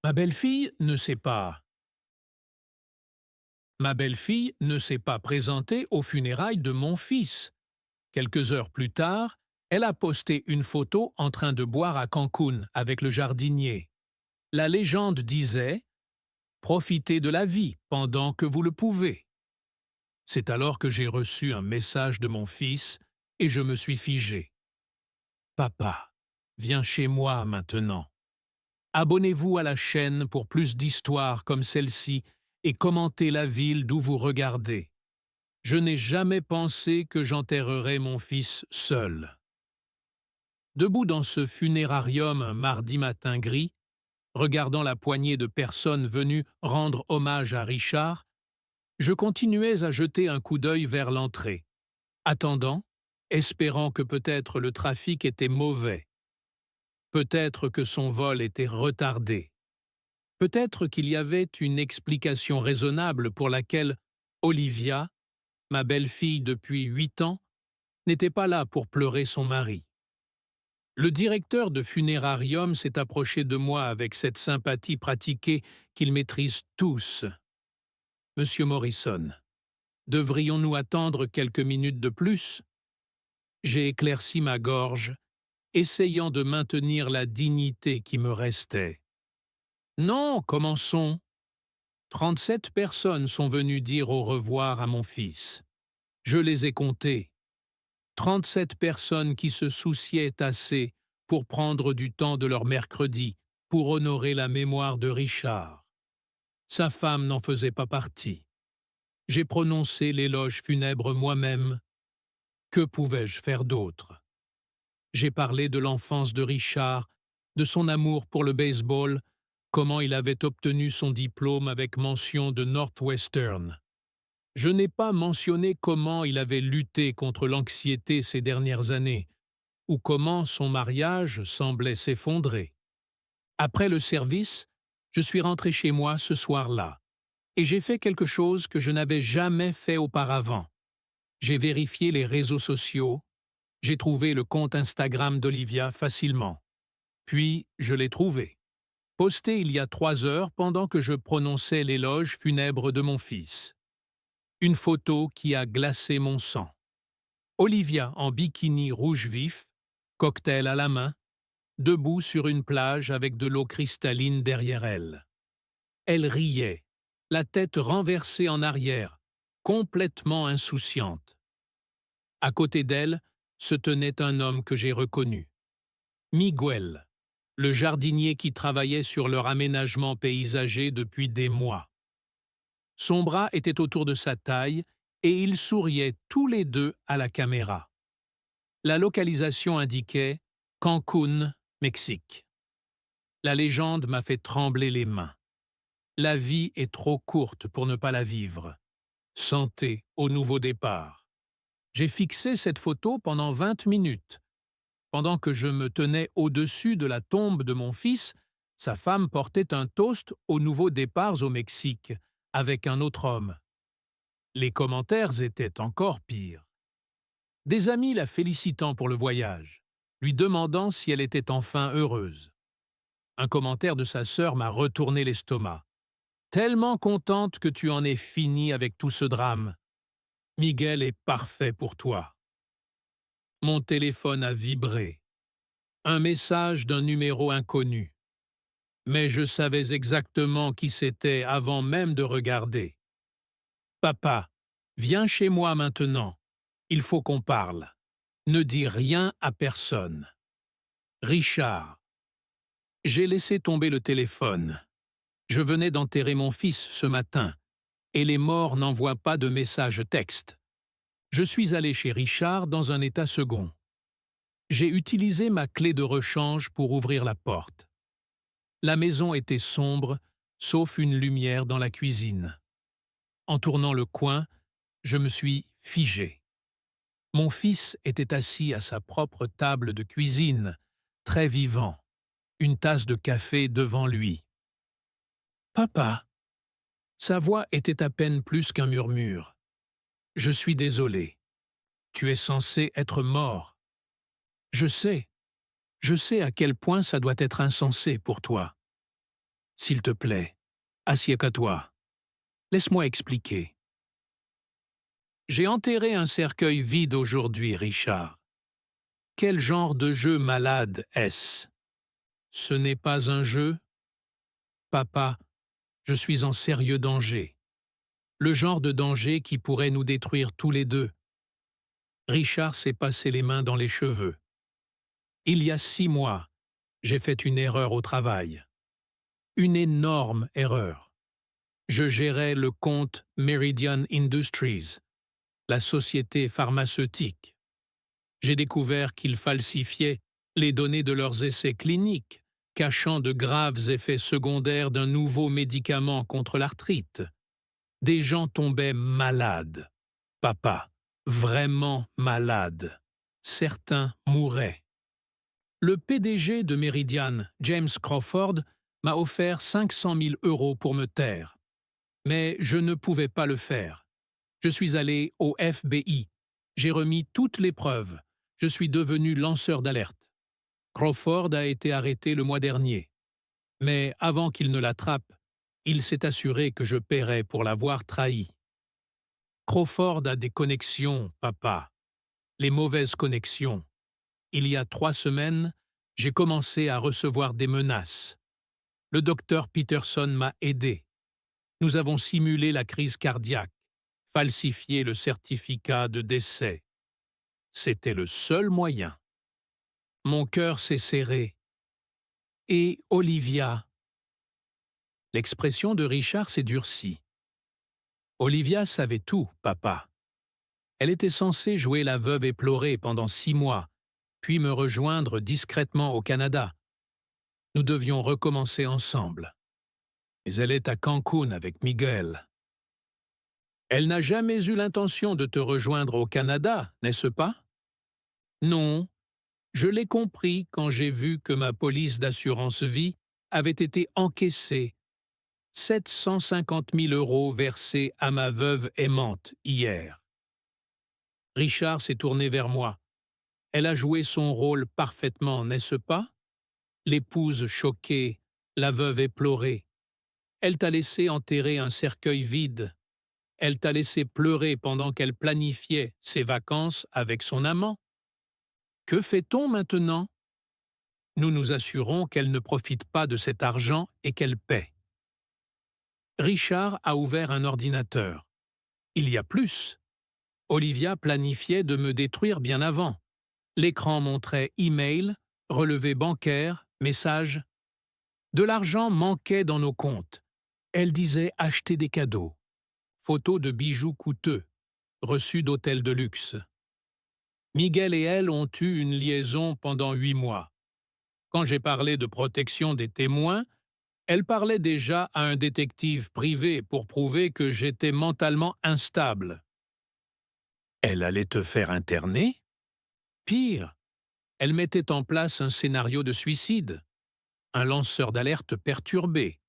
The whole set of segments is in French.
Ma belle-fille ne s'est pas. Ma belle-fille ne s'est pas présentée aux funérailles de mon fils. Quelques heures plus tard, elle a posté une photo en train de boire à Cancun avec le jardinier. La légende disait « Profitez de la vie pendant que vous le pouvez ». C'est alors que j'ai reçu un message de mon fils et je me suis figé. Papa, viens chez moi maintenant. Abonnez-vous à la chaîne pour plus d'histoires comme celle-ci et commentez la ville d'où vous regardez. Je n'ai jamais pensé que j'enterrerais mon fils seul. Debout dans ce funérarium un mardi matin gris, regardant la poignée de personnes venues rendre hommage à Richard, je continuais à jeter un coup d'œil vers l'entrée, attendant, espérant que peut-être le trafic était mauvais, peut-être que son vol était retardé, peut-être qu'il y avait une explication raisonnable pour laquelle Olivia, ma belle-fille depuis 8 ans, n'était pas là pour pleurer son mari. Le directeur de funérarium s'est approché de moi avec cette sympathie pratiquée qu'ils maîtrisent tous. « Monsieur Morrison, devrions-nous attendre quelques minutes de plus ?» J'ai éclairci ma gorge, essayant de maintenir la dignité qui me restait. « Non, commençons. 37 personnes sont venues dire au revoir à mon fils. Je les ai comptées. 37 personnes qui se souciaient assez pour prendre du temps de leur mercredi pour honorer la mémoire de Richard. Sa femme n'en faisait pas partie. J'ai prononcé l'éloge funèbre moi-même. Que pouvais-je faire d'autre? J'ai parlé de l'enfance de Richard, de son amour pour le baseball, comment il avait obtenu son diplôme avec mention de Northwestern. Je n'ai pas mentionné comment il avait lutté contre l'anxiété ces dernières années, ou comment son mariage semblait s'effondrer. Après le service, je suis rentré chez moi ce soir-là, et j'ai fait quelque chose que je n'avais jamais fait auparavant. J'ai vérifié les réseaux sociaux, j'ai trouvé le compte Instagram d'Olivia facilement. Puis, je l'ai trouvé, posté il y a 3 heures pendant que je prononçais l'éloge funèbre de mon fils. Une photo qui a glacé mon sang. Olivia en bikini rouge vif, cocktail à la main, debout sur une plage avec de l'eau cristalline derrière elle. Elle riait, la tête renversée en arrière, complètement insouciante. À côté d'elle se tenait un homme que j'ai reconnu. Miguel, le jardinier qui travaillait sur leur aménagement paysager depuis des mois. Son bras était autour de sa taille et ils souriaient tous les deux à la caméra. La localisation indiquait Cancun, Mexique. La légende m'a fait trembler les mains. La vie est trop courte pour ne pas la vivre. Santé au nouveau départ. J'ai fixé cette photo pendant 20 minutes. Pendant que je me tenais au-dessus de la tombe de mon fils, sa femme portait un toast aux nouveaux départs au Mexique, avec un autre homme. Les commentaires étaient encore pires. Des amis la félicitant pour le voyage, lui demandant si elle était enfin heureuse. Un commentaire de sa sœur m'a retourné l'estomac. « Tellement contente que tu en aies fini avec tout ce drame. Miguel est parfait pour toi. » Mon téléphone a vibré. Un message d'un numéro inconnu. Mais je savais exactement qui c'était avant même de regarder. « Papa, viens chez moi maintenant. Il faut qu'on parle. Ne dis rien à personne. Richard. » J'ai laissé tomber le téléphone. Je venais d'enterrer mon fils ce matin, et les morts n'envoient pas de messages texte. Je suis allé chez Richard dans un état second. J'ai utilisé ma clé de rechange pour ouvrir la porte. La maison était sombre, sauf une lumière dans la cuisine. En tournant le coin, je me suis figé. Mon fils était assis à sa propre table de cuisine, très vivant, une tasse de café devant lui. « Papa !» Sa voix était à peine plus qu'un murmure. « Je suis désolé. Tu es censé être mort. Je sais à quel point ça doit être insensé pour toi. S'il te plaît, assieds-toi. Laisse-moi expliquer. J'ai enterré un cercueil vide aujourd'hui, Richard. Quel genre de jeu malade est-ce? Ce n'est pas un jeu? Papa, je suis en sérieux danger. Le genre de danger qui pourrait nous détruire tous les deux. Richard s'est passé les mains dans les cheveux. Il y a 6 mois, j'ai fait une erreur au travail. Une énorme erreur. Je gérais le compte Meridian Industries, la société pharmaceutique. J'ai découvert qu'ils falsifiaient les données de leurs essais cliniques, cachant de graves effets secondaires d'un nouveau médicament contre l'arthrite. Des gens tombaient malades. Papa, vraiment malades. Certains mouraient. Le PDG de Meridian, James Crawford, m'a offert 500 000 € pour me taire. Mais je ne pouvais pas le faire. Je suis allé au FBI. J'ai remis toutes les preuves. Je suis devenu lanceur d'alerte. Crawford a été arrêté le mois dernier. Mais avant qu'il ne l'attrape, il s'est assuré que je paierais pour l'avoir trahi. Crawford a des connexions, papa. Les mauvaises connexions. Il y a 3 semaines, j'ai commencé à recevoir des menaces. Le docteur Peterson m'a aidé. Nous avons simulé la crise cardiaque, falsifié le certificat de décès. C'était le seul moyen. Mon cœur s'est serré. Et Olivia? L'expression de Richard s'est durcie. Olivia savait tout, papa. Elle était censée jouer la veuve éplorée pendant 6 mois, puis me rejoindre discrètement au Canada. Nous devions recommencer ensemble. Mais elle est à Cancun avec Miguel. Elle n'a jamais eu l'intention de te rejoindre au Canada, n'est-ce pas? Non, je l'ai compris quand j'ai vu que ma police d'assurance vie avait été encaissée. 750 000 € versés à ma veuve aimante hier. Richard s'est tourné vers moi. Elle a joué son rôle parfaitement, n'est-ce pas? L'épouse choquée, la veuve éplorée. Elle t'a laissé enterrer un cercueil vide. Elle t'a laissé pleurer pendant qu'elle planifiait ses vacances avec son amant. Que fait-on maintenant? Nous nous assurons qu'elle ne profite pas de cet argent et qu'elle paie. Richard a ouvert un ordinateur. Il y a plus. Olivia planifiait de me détruire bien avant. L'écran montrait email, relevé bancaire, message. De l'argent manquait dans nos comptes. Elle disait acheter des cadeaux. Photos de bijoux coûteux, reçus d'hôtels de luxe. Miguel et elle ont eu une liaison pendant 8 mois. Quand j'ai parlé de protection des témoins, elle parlait déjà à un détective privé pour prouver que j'étais mentalement instable. Elle allait te faire interner? Pire, elle mettait en place un scénario de suicide. Un lanceur d'alerte perturbé.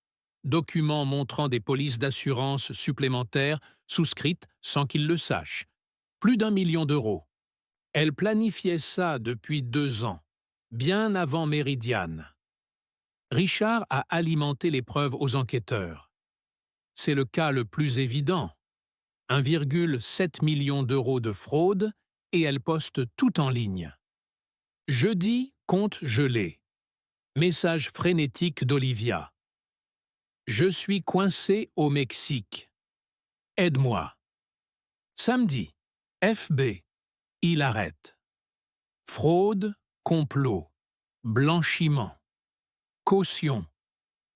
Documents montrant des polices d'assurance supplémentaires souscrites sans qu'il le sache. Plus d'1 million d'euros. Elle planifiait ça depuis 2 ans, bien avant Meridian. Richard a alimenté les preuves aux enquêteurs. C'est le cas le plus évident. 1,7 million d'euros de fraude et elle poste tout en ligne. Jeudi, compte gelé. Message frénétique d'Olivia. Je suis coincé au Mexique. Aide-moi. Samedi, FB. Il arrête. Fraude, complot, blanchiment. Caution.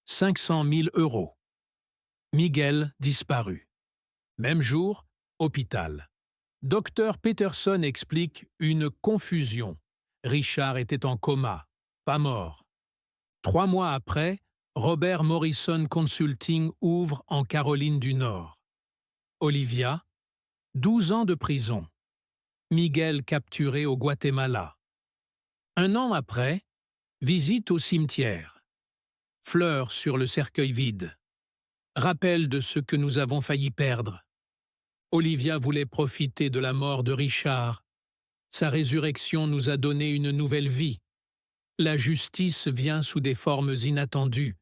500 000 €. Miguel disparu. Même jour, hôpital. Docteur Peterson explique une confusion. Richard était en coma, pas mort. 3 mois après, Robert Morrison Consulting ouvre en Caroline du Nord. Olivia, 12 ans de prison. Miguel capturé au Guatemala. 1 an après, visite au cimetière. Fleurs sur le cercueil vide. Rappel de ce que nous avons failli perdre. Olivia voulait profiter de la mort de Richard. Sa résurrection nous a donné une nouvelle vie. La justice vient sous des formes inattendues.